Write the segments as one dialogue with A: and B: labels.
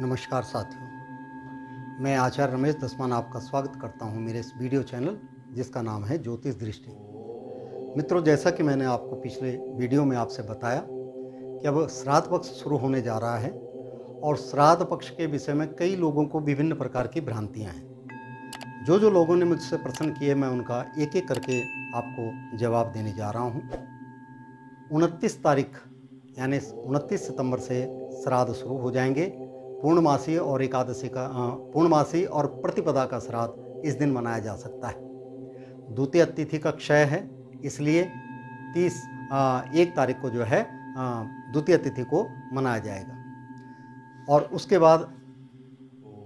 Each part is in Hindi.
A: नमस्कार साथियों, मैं आचार्य रमेश दसमान आपका स्वागत करता हूं मेरे इस वीडियो चैनल जिसका नाम है ज्योतिष दृष्टि। मित्रों, जैसा कि मैंने आपको पिछले वीडियो में आपसे बताया कि अब श्राद्ध पक्ष शुरू होने जा रहा है और श्राद्ध पक्ष के विषय में कई लोगों को विभिन्न प्रकार की भ्रांतियां हैं। जो लोगों ने मुझसे प्रश्न किए, मैं उनका एक एक करके आपको जवाब देने जा रहा हूँ। 29 तारीख यानी 29 सितंबर से श्राद्ध शुरू हो जाएंगे। पूर्णमासी और एकादशी का पूर्णमासी और प्रतिपदा का श्राद्ध इस दिन मनाया जा सकता है। द्वितीय तिथि का क्षय है, इसलिए 1 तारीख को जो है द्वितीय तिथि को मनाया जाएगा और उसके बाद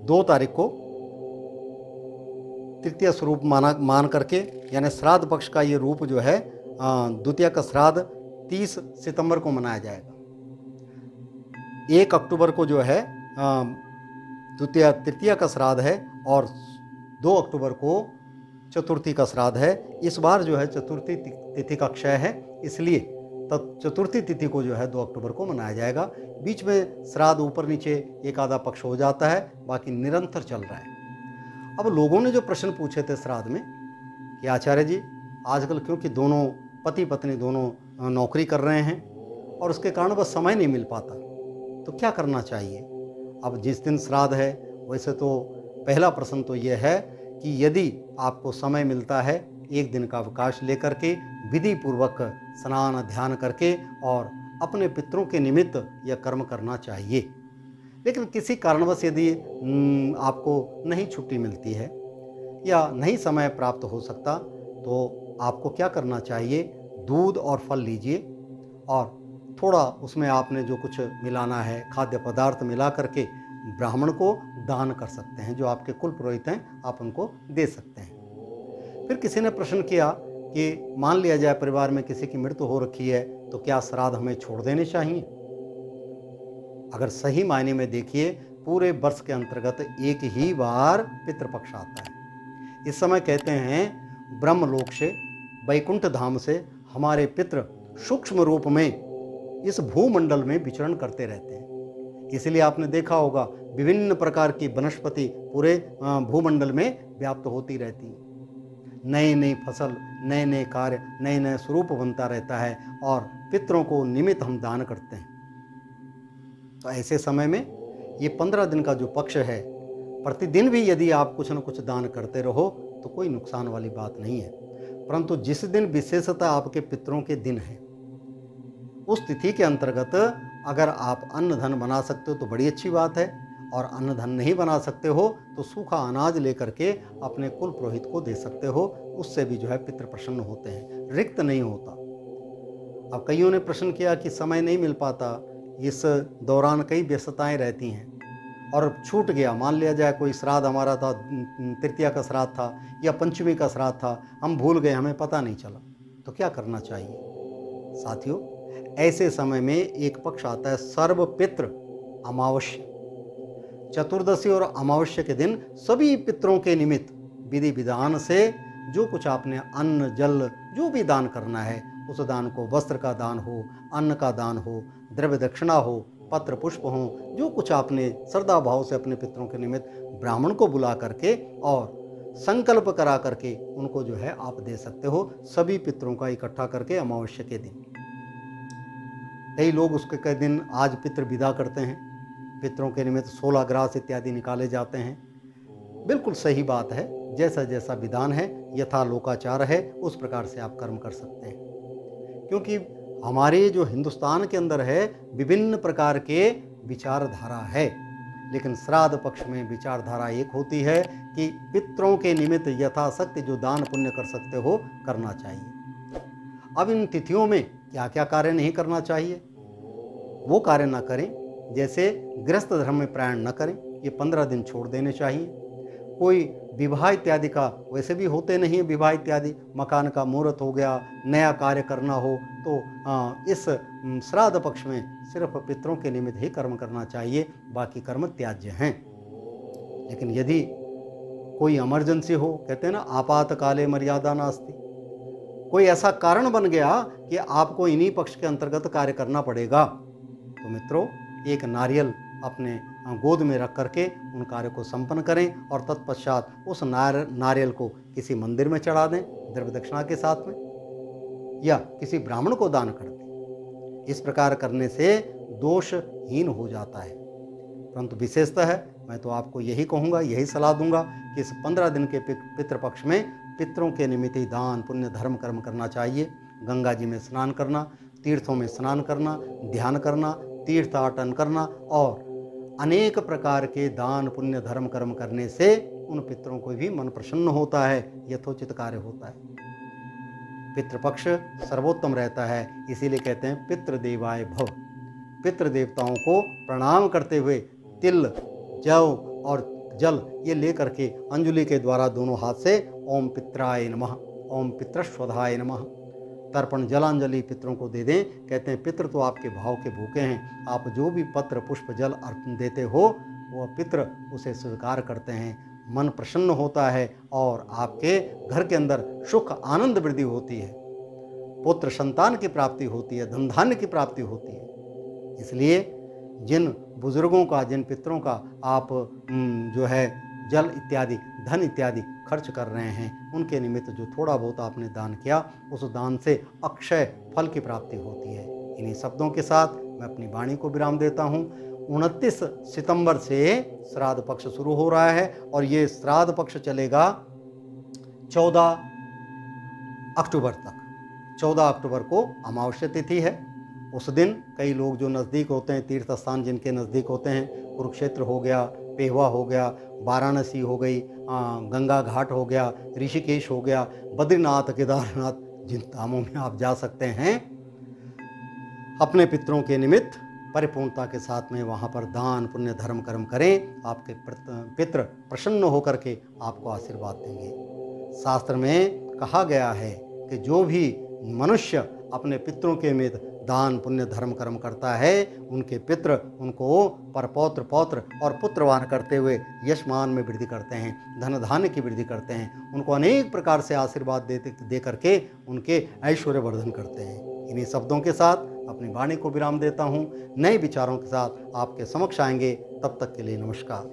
A: 2 तारीख को तृतीय स्वरूप मान करके, यानी श्राद्ध पक्ष का ये रूप जो है द्वितीय का श्राद्ध 30 सितंबर को मनाया जाएगा। 1 अक्टूबर को जो है तृतीय का श्राद्ध है और 2 अक्टूबर को चतुर्थी का श्राद्ध है। इस बार जो है चतुर्थी तिथि का क्षय है, इसलिए चतुर्थी तिथि को जो है 2 अक्टूबर को मनाया जाएगा। बीच में श्राद्ध ऊपर नीचे एक आधा पक्ष हो जाता है, बाकी निरंतर चल रहा है। अब लोगों ने जो प्रश्न पूछे थे श्राद्ध में कि आचार्य जी, आजकल क्योंकि दोनों पति पत्नी दोनों नौकरी कर रहे हैं और उसके कारण बस समय नहीं मिल पाता, तो क्या करना चाहिए। अब जिस दिन श्राद्ध है, वैसे तो पहला प्रश्न तो यह है कि यदि आपको समय मिलता है, 1 दिन का अवकाश लेकर के विधि पूर्वक स्नान ध्यान करके और अपने पितरों के निमित्त यह कर्म करना चाहिए। लेकिन किसी कारणवश यदि आपको नहीं छुट्टी मिलती है या नहीं समय प्राप्त हो सकता, तो आपको क्या करना चाहिए, दूध और फल लीजिए और थोड़ा उसमें आपने जो कुछ मिलाना है, खाद्य पदार्थ मिला करके ब्राह्मण को दान कर सकते हैं। जो आपके कुल पुरोहित हैं, आप उनको दे सकते हैं। फिर किसी ने प्रश्न किया कि मान लिया जाए परिवार में किसी की मृत्यु हो रखी है, तो क्या श्राद्ध हमें छोड़ देने चाहिए। अगर सही मायने में देखिए, पूरे वर्ष के अंतर्गत एक ही बार पितृपक्ष आता है। इस समय कहते हैं ब्रह्मलोक से, वैकुंठ धाम से हमारे पितृ सूक्ष्म रूप में इस भूमंडल में विचरण करते रहते हैं। इसलिए आपने देखा होगा विभिन्न प्रकार की वनस्पति पूरे भूमंडल में व्याप्त होती रहती है। नई नई फसल, नए नए कार्य, नए नए स्वरूप बनता रहता है और पितरों को निमित्त हम दान करते हैं। तो ऐसे समय में ये 15 दिन का जो पक्ष है, प्रतिदिन भी यदि आप कुछ न कुछ दान करते रहो तो कोई नुकसान वाली बात नहीं है। परंतु जिस दिन विशेषतः आपके पितरों के दिन है, उस तिथि के अंतर्गत अगर आप अन्न धन बना सकते हो तो बड़ी अच्छी बात है, और अन्न धन नहीं बना सकते हो तो सूखा अनाज लेकर के अपने कुल पुरोहित को दे सकते हो। उससे भी जो है पितृ प्रसन्न होते हैं, रिक्त नहीं होता। अब कईयों ने प्रश्न किया कि समय नहीं मिल पाता, इस दौरान कई व्यस्तताएं रहती हैं और छूट गया, मान लिया जाए कोई श्राद्ध हमारा था, तृतीया का श्राद्ध था या पंचमी का श्राद्ध था, हम भूल गए, हमें पता नहीं चला, तो क्या करना चाहिए। साथियों, ऐसे समय में एक पक्ष आता है सर्वपितृ अमावस्या। चतुर्दशी और अमावस्या के दिन सभी पितरों के निमित्त विधि विधान से जो कुछ आपने अन्न जल जो भी दान करना है, उस दान को, वस्त्र का दान हो, अन्न का दान हो, द्रव्य दक्षिणा हो, पत्र पुष्प हो, जो कुछ आपने श्रद्धा भाव से अपने पितरों के निमित्त ब्राह्मण को बुला करके और संकल्प करा करके उनको जो है आप दे सकते हो, सभी पितरों का इकट्ठा करके अमावस्या के दिन। कई लोग उसके कई दिन आज पितृ विदा करते हैं, पितरों के निमित्त 16 ग्रास इत्यादि निकाले जाते हैं। बिल्कुल सही बात है, जैसा जैसा विधान है, यथा लोकाचार है, उस प्रकार से आप कर्म कर सकते हैं। क्योंकि हमारे जो हिंदुस्तान के अंदर है, विभिन्न प्रकार के विचारधारा है, लेकिन श्राद्ध पक्ष में विचारधारा एक होती है कि पितरों के निमित्त यथाशक्ति जो दान पुण्य कर सकते हो, करना चाहिए। अब इन तिथियों में क्या क्या कार्य नहीं करना चाहिए, वो कार्य ना करें। जैसे गृहस्थ धर्म में प्रयाण न करें, ये 15 दिन छोड़ देने चाहिए। कोई विवाह इत्यादि का, वैसे भी होते नहीं है विवाह इत्यादि, मकान का मुहूर्त हो गया, नया कार्य करना हो, तो इस श्राद्ध पक्ष में सिर्फ पितरों के निमित्त ही कर्म करना चाहिए, बाकी कर्म त्याज्य हैं। लेकिन यदि कोई इमरजेंसी हो, कहते हैं ना आपातकाले मर्यादा नास्ति, कोई ऐसा कारण बन गया कि आपको इन्हीं पक्ष के अंतर्गत कार्य करना पड़ेगा, तो मित्रों एक नारियल अपने गोद में रख करके उन कार्य को संपन्न करें और तत्पश्चात उस नारियल को किसी मंदिर में चढ़ा दें द्रव्य दक्षिणा के साथ में, या किसी ब्राह्मण को दान कर दें। इस प्रकार करने से दोषहीन हो जाता है। परंतु विशेषतः मैं तो आपको यही कहूँगा, यही सलाह दूंगा कि इस 15 दिन के पितृपक्ष में पितरों के निमित्त ही दान पुण्य धर्म कर्म करना चाहिए। गंगा जी में स्नान करना, तीर्थों में स्नान करना, ध्यान करना, तीर्थाटन करना और अनेक प्रकार के दान पुण्य धर्म कर्म करने से उन पितरों को भी मन प्रसन्न होता है, यथोचित कार्य होता है। पितृपक्ष सर्वोत्तम रहता है, इसीलिए कहते हैं पितृदेवाय भव। पितृदेवताओं को प्रणाम करते हुए तिल, जौ और जल ये लेकर के अंजलि के द्वारा दोनों हाथ से ओम पित्राय नमः, ओम पितृस्वधाय नमः तर्पण जलांजलि पितरों को दे दें। कहते हैं पितृ तो आपके भाव के भूखे हैं, आप जो भी पत्र पुष्प जल अर्पण देते हो वह पितृ उसे स्वीकार करते हैं, मन प्रसन्न होता है और आपके घर के अंदर सुख आनंद वृद्धि होती है, पुत्र संतान की प्राप्ति होती है, धन धान्य की प्राप्ति होती है। इसलिए जिन बुजुर्गों का, जिन पितरों का आप जो है जल इत्यादि धन इत्यादि खर्च कर रहे हैं, उनके निमित्त जो थोड़ा बहुत आपने दान किया उस दान से अक्षय फल की प्राप्ति होती है। इन्हीं शब्दों के साथ मैं अपनी वाणी को विराम देता हूँ। 29 सितंबर से श्राद्ध पक्ष शुरू हो रहा है और ये श्राद्ध पक्ष चलेगा 14 अक्टूबर तक। 14 अक्टूबर को अमावस्या तिथि है। उस दिन कई लोग जो नज़दीक होते हैं, तीर्थ स्थान जिनके नज़दीक होते हैं, कुरुक्षेत्र हो गया, पेहवा हो गया, वाराणसी हो गई, गंगा घाट हो गया, ऋषिकेश हो गया, बद्रीनाथ, केदारनाथ, जिन धामों में आप जा सकते हैं, अपने पितरों के निमित्त परिपूर्णता के साथ में वहाँ पर दान पुण्य धर्म कर्म करें। आपके पितृ प्रसन्न होकर के आपको आशीर्वाद देंगे। शास्त्र में कहा गया है कि जो भी मनुष्य अपने पितरों के निमित्त दान पुण्य धर्म कर्म करता है, उनके पितृ उनको परपौत्र पौत्र और पुत्रवान करते हुए यशमान में वृद्धि करते हैं, धन धान्य की वृद्धि करते हैं, उनको अनेक प्रकार से आशीर्वाद दे करके उनके ऐश्वर्य वर्धन करते हैं। इन्हीं शब्दों के साथ अपनी वाणी को विराम देता हूँ। नए विचारों के साथ आपके समक्ष आएंगे। तब तक के लिए नमस्कार।